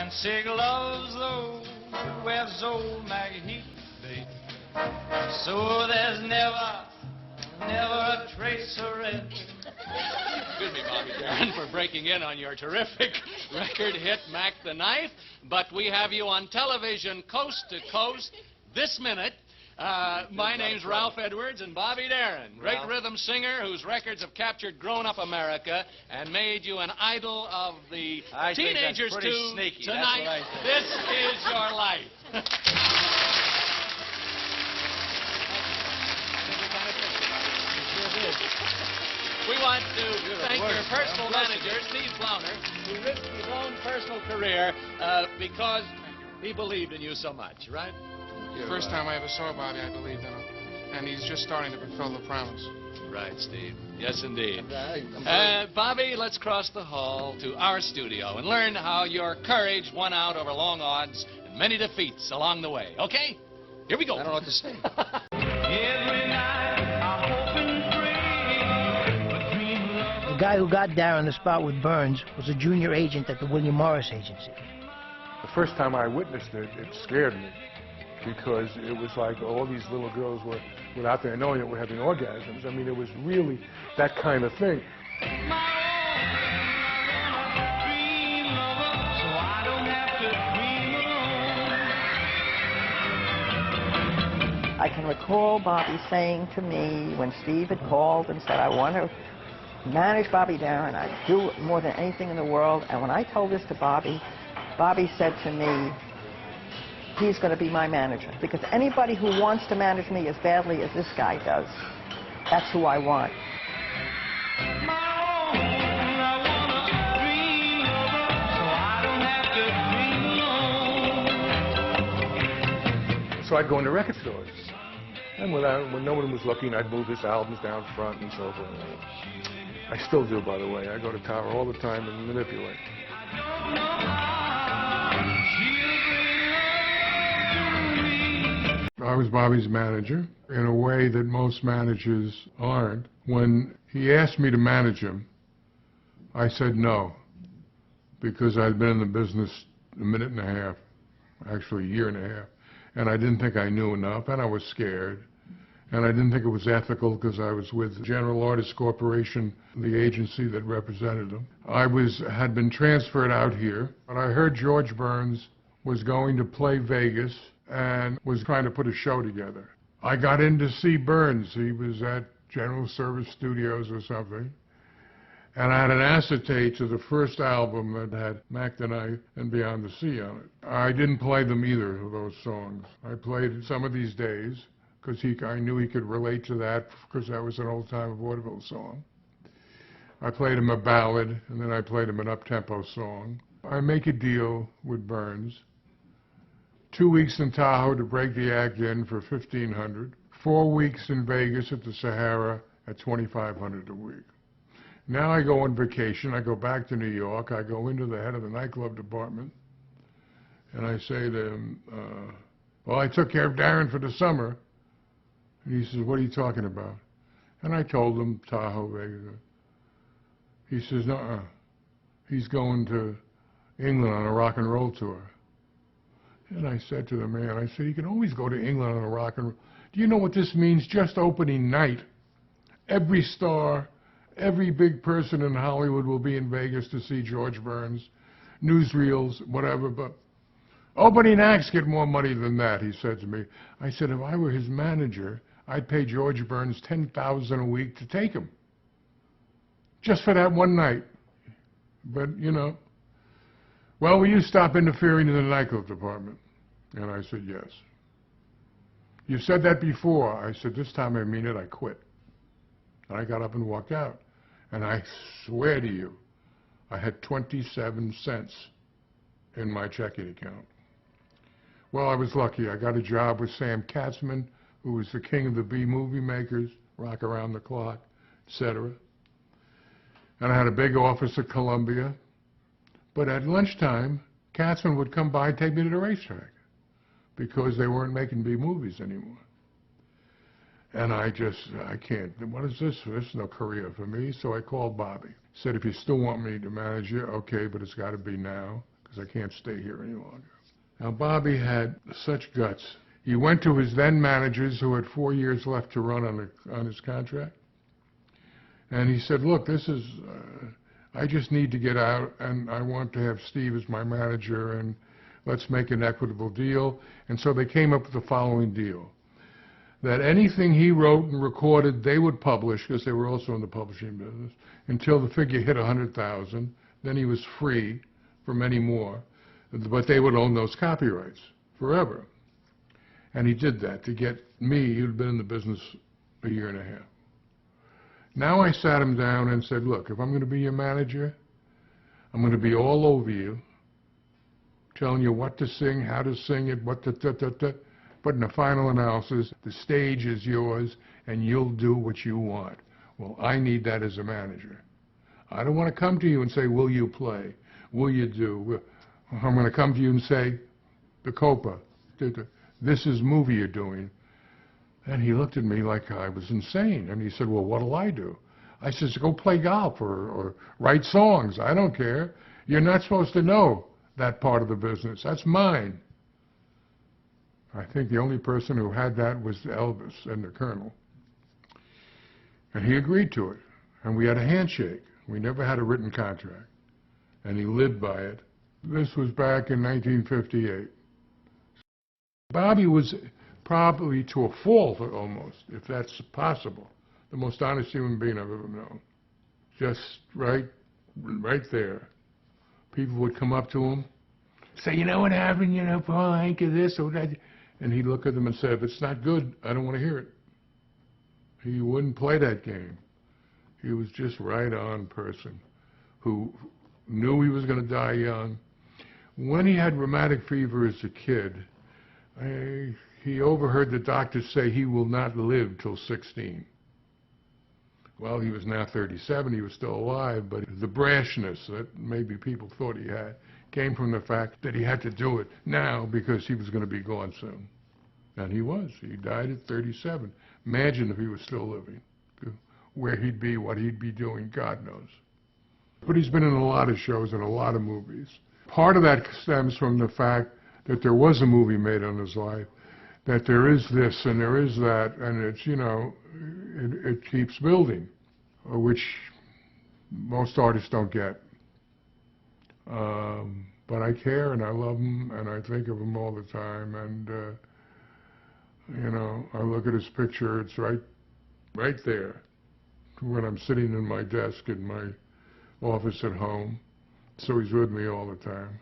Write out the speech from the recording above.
Nancy loves those who wears old Maggie, baby. So there's never a trace of red. Excuse me, Bobby Darin, for breaking in on your terrific record hit, Mac the Knife. But we have you on television coast to coast this minute. My name's Ralph Edwards, and Bobby Darin, great rhythm singer whose records have captured grown-up America and made you an idol of the teenagers too. Sneaky. Tonight. This is your life. We want to thank your personal manager, Steve Blauner, who risked his own personal career because he believed in you so much, right? First time I ever saw Bobby, I believed in him. And he's just starting to fulfill the promise. Right, Steve. Yes, indeed. Bobby, let's cross the hall to our studio and learn how your courage won out over long odds and many defeats along the way. Okay? Here we go. I don't know what to say. The guy who got Darin the spot with Burns was a junior agent at the William Morris Agency. The first time I witnessed it, it scared me because it was like all these little girls were out there knowing that we're having orgasms. I mean, it was really that kind of thing. I can recall Bobby saying to me when Steve had called and said, I want to manage Bobby Darin. I'd do it more than anything in the world. And when I told this to Bobby, Bobby said to me, he's going to be my manager. Because anybody who wants to manage me as badly as this guy does, that's who I want. So I'd go into record stores. And when no one was looking, I'd move his albums down front and so forth. I still do, by the way. I go to Tower all the time and manipulate. I was Bobby's manager in a way that most managers aren't. When he asked me to manage him, I said no, because I'd been in the business a minute and a half, actually a year and a half, and I didn't think I knew enough, and I was scared. And I didn't think it was ethical because I was with General Artists Corporation, the agency that represented them. I had been transferred out here, and I heard George Burns was going to play Vegas and was trying to put a show together. I got in to see Burns. He was at General Service Studios or something. And I had an acetate to the first album that had Mac the Knife and Beyond the Sea on it. I didn't play them either of those songs. I played Some of These Days, because I knew he could relate to that, because that was an old-time vaudeville song. I played him a ballad, and then I played him an up-tempo song. I make a deal with Burns. 2 weeks in Tahoe to break the act in for $1,500. 4 weeks in Vegas at the Sahara at $2,500 a week. Now I go on vacation. I go back to New York. I go into the head of the nightclub department, and I say to him, well, I took care of Darin for the summer. And he says, what are you talking about? And I told him Tahoe, Vegas. He says, no, he's going to England on a rock and roll tour. And I said to the man, I said, you can always go to England on a rock and roll. Do you know what this means? Just opening night. Every star, every big person in Hollywood will be in Vegas to see George Burns, newsreels, whatever, but opening acts get more money than that, he said to me. I said, if I were his manager, I'd pay George Burns $10,000 a week to take him. Just for that one night. But, you know, well, will you stop interfering in the nightclub department? And I said, yes. You said that before. I said, this time I mean it, I quit. And I got up and walked out. And I swear to you, I had 27 cents in my checking account. Well, I was lucky. I got a job with Sam Katzman, who was the king of the B-movie makers, Rock Around the Clock, etc. And I had a big office at Columbia. But at lunchtime, Katzman would come by and take me to the racetrack because they weren't making B-movies anymore. And I can't. What is this? This is no career for me. So I called Bobby. Said, if you still want me to manage you, okay, but it's got to be now, because because I can't stay here any longer. Now, Bobby had such guts. He went to his then managers, who had 4 years left to run on his contract, and he said, look, this is, I just need to get out, and I want to have Steve as my manager, and let's make an equitable deal. And so they came up with the following deal, that anything he wrote and recorded, they would publish, because they were also in the publishing business, until the figure hit 100,000. Then he was free for many more, but they would own those copyrights forever. And he did that to get me, who'd been in the business a year and a half. Now I sat him down and said, look, if I'm going to be your manager, I'm going to be all over you, telling you what to sing, how to sing it, what to but in the final analysis, the stage is yours, and you'll do what you want. Well, I need that as a manager. I don't want to come to you and say, will you play? Will you do? I'm going to come to you and say, the Copa, this is movie you're doing. And he looked at me like I was insane. And he said, well, what'll I do? I said, go play golf or write songs. I don't care. You're not supposed to know that part of the business. That's mine. I think the only person who had that was Elvis and the Colonel. And he agreed to it. And we had a handshake. We never had a written contract. And he lived by it. This was back in 1958. Bobby was probably to a fault almost, if that's possible, the most honest human being I've ever known. Just right there. People would come up to him, say, you know what happened, you know, Paul, I ain't get this or that. And he'd look at them and say, if it's not good, I don't want to hear it. He wouldn't play that game. He was just right-on person who knew he was going to die young. When he had rheumatic fever as a kid, he overheard the doctors say he will not live till 16. Well, he was now 37, he was still alive, but the brashness that maybe people thought he had came from the fact that he had to do it now because he was going to be gone soon. And he was. He died at 37. Imagine if he was still living. Where he'd be, what he'd be doing, God knows. But he's been in a lot of shows and a lot of movies. Part of that stems from the fact that there was a movie made on his life, that there is this and there is that, and it's, you know, it keeps building, which most artists don't get. But I care and I love him and I think of him all the time, and you know, I look at his picture, it's right there when I'm sitting in my desk in my office at home, so he's with me all the time.